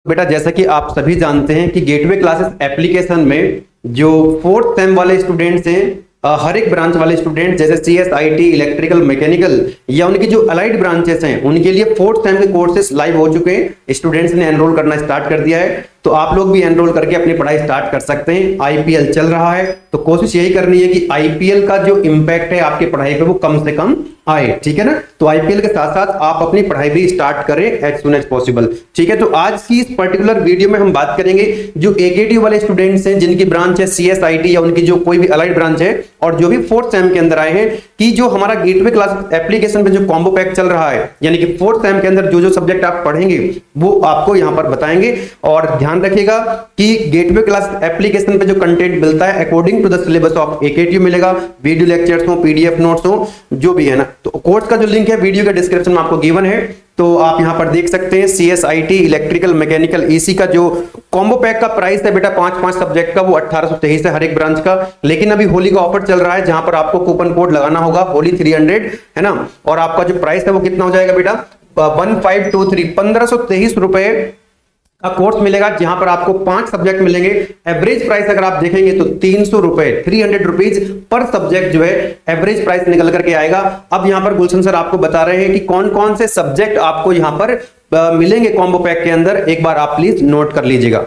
बेटा जैसा कि आप सभी जानते हैं कि गेटवे क्लासेस एप्लीकेशन में जो फोर्थ सेम वाले स्टूडेंट्स हैं, हर एक ब्रांच वाले स्टूडेंट जैसे CS, IT, इलेक्ट्रिकल, मैकेनिकल या उनकी जो अलाइड ब्रांचेस हैं उनके लिए फोर्थ सेम के कोर्सेस लाइव हो चुके हैं। स्टूडेंट्स ने एनरोल करना स्टार्ट कर दिया है, तो आप लोग भी एनरोल करके अपनी पढ़ाई स्टार्ट कर सकते हैं। IPL चल रहा है तो कोशिश यही करनी है कि IPL का जो इम्पैक्ट है आपकी पढ़ाई पे वो कम से कम आए, ठीक है ना। तो IPL के साथ साथ आप अपनी पढ़ाई भी स्टार्ट करें एज सुन एज पॉसिबल, ठीक है। तो आज की इस पर्टिकुलर वीडियो में हम बात करेंगे जो AKT वाले स्टूडेंट्स हैं जिनकी ब्रांच है CS, IT या उनकी जो कोई भी अलाइड ब्रांच है और जो भी फोर्थ सेम के अंदर आए हैं कि जो हमारा गेटवे क्लास एप्लीकेशन पे जो कॉम्बो पैक चल रहा है, यानी कि फोर्थ सेम के अंदर जो जो सब्जेक्ट आप पढ़ेंगे वो आपको यहां पर बताएंगे। और ध्यान रखिएगा कि गेटवे क्लास एप्लीकेशन पे जो कंटेंट मिलता है according to the syllabus of AKT मिलेगा। वीडियो लेक्चर्स हो, PDF नोट्स हो, जो भी है ना। तो कोर्स का जो लिंक है वीडियो के डिस्क्रिप्शन में आपको गिवन है, तो आप यहां पर देख सकते हैं। CS, IT, electrical, mechanical, EC का जो कॉम्बो पैक का प्राइस है बेटा 5 सब्जेक्ट का वो 1823 है हर एक ब्रांच का। लेकिन अभी होली का ऑफर चल रहा है जहां पर आपको कूपन कोड लगाना होगा होली 300, है ना। और आपका जो प्राइस है वो कितना हो जाएगा बेटा 1523 रुपए का कोर्स मिलेगा, जहां पर आपको 5 सब्जेक्ट मिलेंगे। एवरेज प्राइस अगर आप देखेंगे तो 300 रुपए 300 रुपीज पर सब्जेक्ट जो है एवरेज प्राइस निकल करके आएगा। अब यहां पर गुलशन सर आपको बता रहे हैं कि कौन कौन से सब्जेक्ट आपको यहां पर मिलेंगे कॉम्बो पैक के अंदर, एक बार आप प्लीज नोट कर लीजिएगा,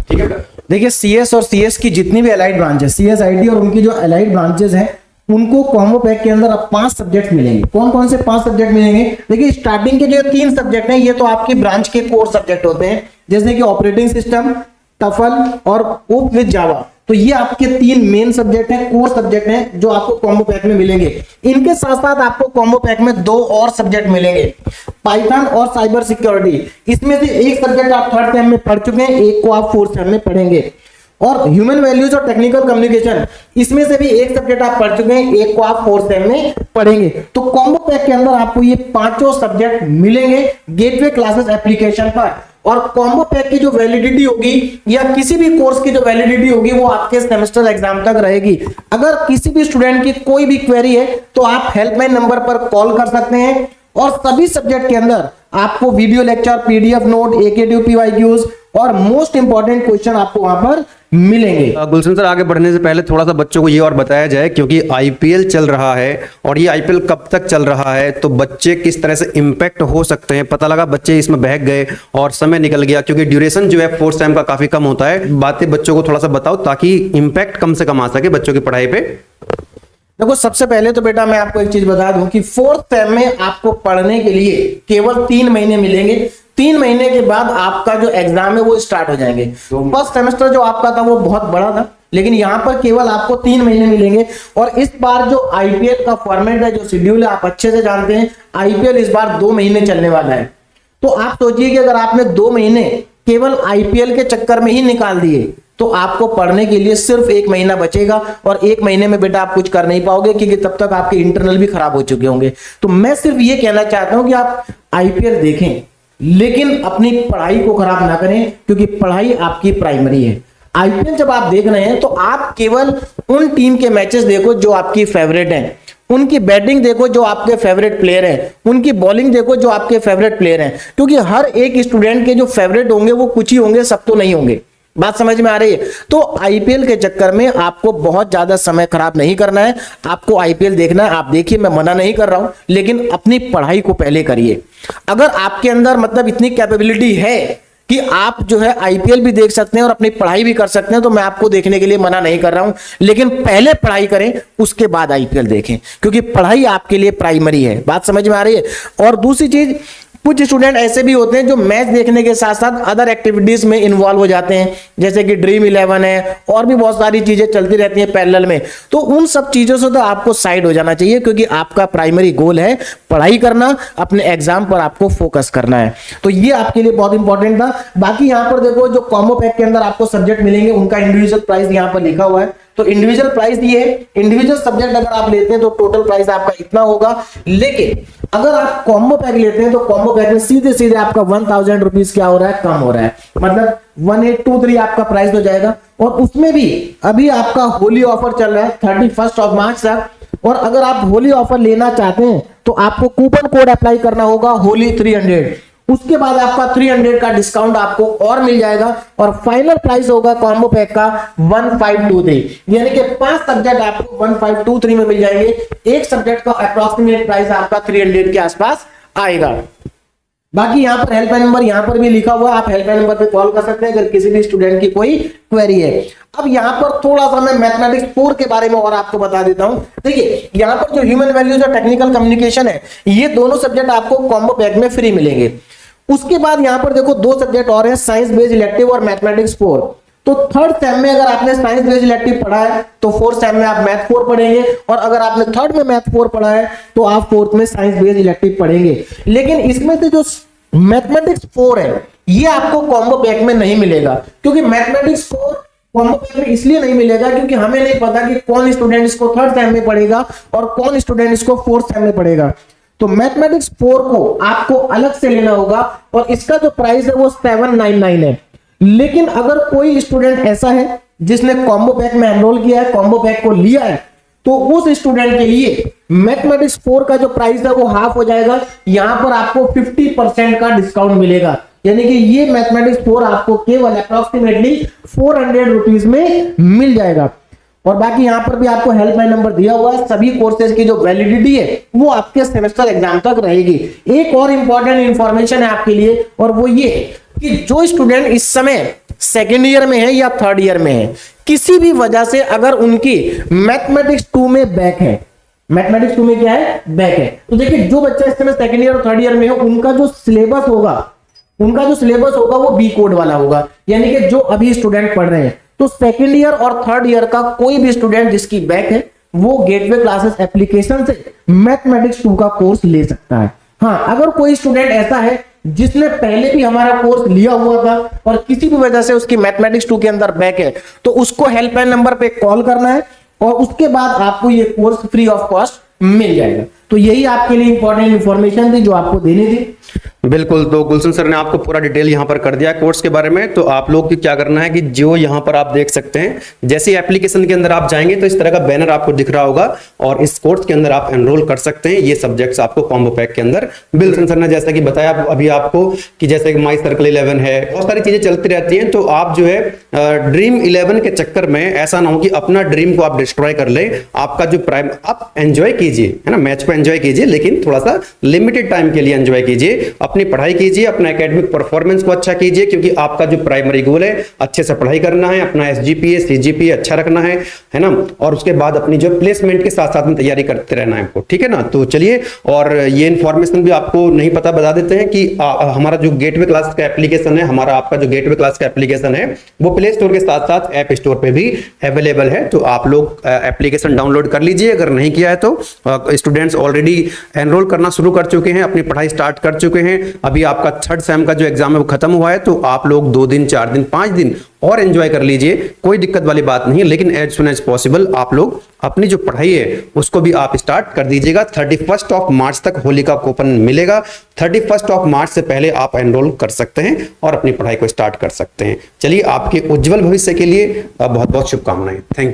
ठीक है। देखिए CS और CS की जितनी भी अलाइड ब्रांचेस, CS, IT और उनकी जो अलाइड ब्रांचेस हैं उनको कॉम्बो पैक के अंदर अब 5 सब्जेक्ट मिलेंगे। कौन कौन से 5 सब्जेक्ट मिलेंगे? देखिए स्टार्टिंग के जो 3 सब्जेक्ट हैं ये तो आपकी ब्रांच के कोर सब्जेक्ट होते हैं, जैसे कि ऑपरेटिंग सिस्टम, टफल और ओप विद जावा। तो ये आपके 3 मेन सब्जेक्ट हैं, कोर सब्जेक्ट हैं जो आपको कॉम्बो पैक में मिलेंगे। इनके साथ साथ आपको कॉम्बो पैक में 2 और सब्जेक्ट मिलेंगे, पाइथन और साइबर सिक्योरिटी। इसमें से एक सब्जेक्ट आप थर्ड सेम में पढ़ चुके हैं, एक को आप फोर्थ सेम में पढ़ेंगे। और ह्यूमन वैल्यूज और टेक्निकल कम्युनिकेशन, इसमें से भी एक सब्जेक्ट आप पढ़ चुके हैं, एक को आप फोर्थ सेम में पढ़ेंगे। तो कॉम्बो पैक के अंदर आपको ये 5 सब्जेक्ट मिलेंगे गेटवे क्लासेस एप्लीकेशन पर। और कॉम्बो पैक की जो वैलिडिटी होगी या किसी भी कोर्स की जो वैलिडिटी होगी वो आपके सेमेस्टर एग्जाम तक रहेगी। अगर किसी भी स्टूडेंट की कोई भी क्वेरी है तो आप हेल्पलाइन नंबर पर कॉल कर सकते हैं। और सभी सब्जेक्ट के अंदर आपको video lecture, PDF note, AKT PYQs और मोस्ट इंपॉर्टेंट क्वेश्चन आपको वहां पर मिलेंगे। गुलशन सर आगे बढ़ने से पहले थोड़ा सा बच्चों को ये और बताया जाए, क्योंकि IPL चल रहा है और ये IPL कब तक चल रहा है तो बच्चे किस तरह से इंपैक्ट हो सकते हैं। पता लगा बच्चे इसमें बहक गए और समय निकल गया, क्योंकि ड्यूरेशन जो है फोर्थ सेम का काफी कम होता है। बातें बच्चों को थोड़ा सा बताओ ताकि इंपैक्ट कम से कम आ सके बच्चों की पढ़ाई पे। देखो सबसे पहले तो बेटा मैं आपको एक चीज बता दूं कि फोर्थ सेम में आपको पढ़ने के लिए केवल 3 महीने मिलेंगे। 3 महीने के बाद आपका जो एग्जाम है वो स्टार्ट हो जाएंगे। फर्स्ट सेमेस्टर जो आपका था वो बहुत बड़ा था, लेकिन यहाँ पर केवल आपको 3 महीने मिलेंगे। और इस बार जो IPL का फॉर्मेट है, जो शेड्यूल है, आप अच्छे से जानते हैं। IPL इस बार 2 महीने चलने वाला है। तो आप सोचिए कि अगर आपने 2 महीने केवल IPL के चक्कर में ही निकाल दिए तो आपको पढ़ने के लिए सिर्फ 1 महीना बचेगा। और 1 महीने में बेटा आप कुछ कर नहीं पाओगे, क्योंकि तब तक आपके इंटरनल भी खराब हो चुके होंगे। तो मैं सिर्फ ये कहना चाहता हूं कि आप IPL देखें, लेकिन अपनी पढ़ाई को खराब ना करें, क्योंकि पढ़ाई आपकी प्राइमरी है। IPL जब आप देख रहे हैं तो आप केवल उन टीम के मैचेस देखो जो आपकी फेवरेट हैं, उनकी बैटिंग देखो जो आपके फेवरेट प्लेयर हैं, उनकी बॉलिंग देखो जो आपके फेवरेट प्लेयर हैं। क्योंकि हर एक स्टूडेंट के जो फेवरेट होंगे वो कुछ ही होंगे, सब तो नहीं होंगे। बात समझ में आ रही है? तो IPL के चक्कर में आपको बहुत ज्यादा समय खराब नहीं करना है। आपको IPL देखना है, आप देखिए, मैं मना नहीं कर रहा हूं, लेकिन अपनी पढ़ाई को पहले करिए। अगर आपके अंदर मतलब इतनी कैपेबिलिटी है कि आप जो है IPL भी देख सकते हैं और अपनी पढ़ाई भी कर सकते हैं, तो मैं आपको देखने के लिए मना नहीं कर रहा हूं, लेकिन पहले पढ़ाई करें, उसके बाद IPL देखें, क्योंकि पढ़ाई आपके लिए प्राइमरी है। बात समझ में आ रही है? और दूसरी चीज, कुछ स्टूडेंट ऐसे भी होते हैं जो मैच देखने के साथ साथ अदर एक्टिविटीज में इन्वॉल्व हो जाते हैं, जैसे कि ड्रीम 11 है और भी बहुत सारी चीजें चलती रहती हैं पैरेलल में। तो उन सब चीजों से तो आपको साइड हो जाना चाहिए, क्योंकि आपका प्राइमरी गोल है पढ़ाई करना, अपने एग्जाम पर आपको फोकस करना है। तो ये आपके लिए बहुत इंपॉर्टेंट था। बाकी यहाँ पर देखो जो कॉम्बो पैक के अंदर आपको सब्जेक्ट मिलेंगे उनका इंडिविजुअल प्राइस यहाँ पर लिखा हुआ है। तो इंडिविजुअल प्राइस ये है, इंडिविजुअल सब्जेक्ट अगर आप लेते हैं तो टोटल प्राइस आपका इतना होगा। लेकिन अगर आप कॉम्बो पैक लेते हैं तो कॉम्बो पैक में सीधे सीधे आपका 1000 रुपीज क्या हो रहा है, कम हो रहा है, मतलब 1823 आपका प्राइस हो जाएगा। और उसमें भी अभी आपका होली ऑफर चल रहा है 31 मार्च तक। और अगर आप होली ऑफर लेना चाहते हैं तो आपको कूपन कोड अप्लाई करना होगा होली 300। उसके बाद आपका 300 का डिस्काउंट आपको और मिल जाएगा और फाइनल प्राइस होगा कॉम्बो पैक का 1523, यानी कि 5 सब्जेक्ट आपको 1523 में मिल जाएंगे। एक सब्जेक्ट का अप्रॉक्सीमेट प्राइस आपका 300 के आसपास आएगा। बाकी यहाँ पर हेल्पलाइन नंबर यहाँ पर भी लिखा हुआ है, आप हेल्पलाइन नंबर पे कॉल कर सकते हैं अगर किसी भी स्टूडेंट की कोई क्वेरी है। अब यहाँ पर थोड़ा सा मैं मैथमेटिक्स 4 के बारे में और आपको बता देता हूँ। देखिए यहाँ पर जो ह्यूमन वैल्यूज और टेक्निकल कम्युनिकेशन है, ये दोनों सब्जेक्ट आपको कॉम्बो पैक में फ्री मिलेंगे। उसके बाद यहाँ पर देखो 2 सब्जेक्ट और हैं, साइंस बेस्ड इलेक्टिव और मैथमेटिक्स 4। तो थर्ड सेम में अगर आपने साइंस बेस्ड इलेक्टिव पढ़ा है तो फोर्थ सेम में आप मैथ 4 पढ़ेंगे, और अगर आपने थर्ड में मैथ 4 पढ़ा है तो आप फोर्थ में साइंस बेस्ड इलेक्टिव पढ़ेंगे। लेकिन इसमें से जो मैथमेटिक्स 4 है ये आपको कॉम्बो पैक में नहीं मिलेगा, क्योंकि मैथमेटिक्स 4 कॉम्बो पैक में इसलिए नहीं मिलेगा क्योंकि हमें नहीं पता कि कौन स्टूडेंट इसको थर्ड सेम में पढ़ेगा और कौन स्टूडेंट इसको फोर्थ सेम में पढ़ेगा। तो मैथमेटिक्स 4 को आपको अलग से लेना होगा और इसका जो प्राइस है वो 799 है। लेकिन अगर कोई स्टूडेंट ऐसा है जिसने कॉम्बो पैक में एनरोल किया है, कॉम्बो पैक को लिया है, तो उस स्टूडेंट के लिए मैथमेटिक्स 4 का जो प्राइस है वो हाफ हो जाएगा। यहां पर आपको 50% का डिस्काउंट मिलेगा, यानी कि ये मैथमेटिक्स 4 आपको केवल अप्रोक्सीमेटली 400 रुपीज में मिल जाएगा। और बाकी यहां पर भी आपको हेल्पलाइन नंबर दिया हुआ है। सभी कोर्सेज की जो वैलिडिटी है वो आपके सेमेस्टर एग्जाम तक रहेगी। एक और इंपॉर्टेंट इंफॉर्मेशन है आपके लिए, और वो ये कि जो स्टूडेंट इस समय सेकेंड ईयर में है या थर्ड ईयर में है, किसी भी वजह से अगर उनकी मैथमेटिक्स 2 में बैक है, मैथमेटिक्स 2 में क्या है, बैक है, तो देखिए जो बच्चा इस समय सेकेंड ईयर और थर्ड ईयर में है उनका जो सिलेबस होगा वो बी कोड वाला होगा, यानी कि जो अभी स्टूडेंट पढ़ रहे हैं। तो सेकेंड ईयर और थर्ड ईयर का कोई भी स्टूडेंट जिसकी बैक है वो गेटवे क्लासेस एप्लीकेशन से मैथमेटिक्स 2 का कोर्स ले सकता है। हाँ, अगर कोई स्टूडेंट ऐसा है जिसने पहले भी हमारा कोर्स लिया हुआ था और किसी भी वजह से उसकी मैथमेटिक्स 2 के अंदर बैक है, तो उसको हेल्पलाइन नंबर पे कॉल करना है और उसके बाद आपको ये कोर्स फ्री ऑफ कॉस्ट मिल जाएगा। तो यही आपके लिए इंपॉर्टेंट इंफॉर्मेशन थी जो आपको देनी थी। बिल्कुल, तो गुलशन सर ने आपको पूरा डिटेल यहाँ पर कर दिया कोर्स के बारे में। तो आप लोग की क्या करना है कि जो यहाँ पर आप देख सकते हैं, जैसे एप्लीकेशन के अंदर आप जाएंगे तो इस तरह का बैनर आपको दिख रहा होगा और इस कोर्स के अंदर आप एनरोल कर सकते हैं। ये सब्जेक्ट्स आपको कॉम्बो पैक के अंदर गुलशन सर ने जैसा कि बताया अभी आपको कि जैसे कि माई सर्कल 11 है, बहुत सारी चीजें चलती रहती हैं। तो आप जो है ड्रीम 11 के चक्कर में ऐसा ना हो कि अपना ड्रीम को आप डिस्ट्रॉय कर ले। आपका जो प्राइम आप एंजॉय कीजिए, है ना, मैच को एंजॉय कीजिए, लेकिन थोड़ा सा लिमिटेड टाइम के लिए एंजॉय कीजिए। अपनी पढ़ाई कीजिए, अपना एकेडमिक परफॉर्मेंस को अच्छा कीजिए, क्योंकि आपका जो प्राइमरी गोल है अच्छे से पढ़ाई करना है, अपना एसजीपीए सीजीपीए अच्छा रखना है ना, और उसके बाद अपनी जो प्लेसमेंट के साथ साथ में तैयारी करते रहना है आपको, ठीक है ना। तो चलिए, और ये इन्फॉर्मेशन भी आपको नहीं पता बता देते हैं कि हमारा जो गेटवे क्लास का एप्लीकेशन है, हमारा आपका जो गेटवे क्लास का एप्लीकेशन है वो प्ले स्टोर के साथ साथ ऐप स्टोर पे भी अवेलेबल है। तो आप लोग एप्लीकेशन डाउनलोड कर लीजिए। अगर नहीं किया है तो स्टूडेंट्स ऑलरेडी एनरोल करना शुरू कर चुके हैं, अपनी पढ़ाई स्टार्ट कर चुके हैं। अभी आपका थर्ड सेम का जो एग्जाम है वो खत्म हुआ है, तो आप लोग 2 दिन 4 दिन 5 दिन और एंजॉय कर लीजिए, कोई दिक्कत वाली बात नहीं है। लेकिन एज सुन एज पॉसिबल आप लोग अपनी जो पढ़ाई है उसको भी आप स्टार्ट कर दीजिएगा। 31 ऑफ मार्च तक होली का कूपन मिलेगा। 31 ऑफ मार्च से पहले आप एनरोल कर सकते हैं और अपनी पढ़ाई को स्टार्ट कर सकते हैं। चलिए, आपके उज्जवल भविष्य के लिए बहुत बहुत शुभकामनाएं। Thank you.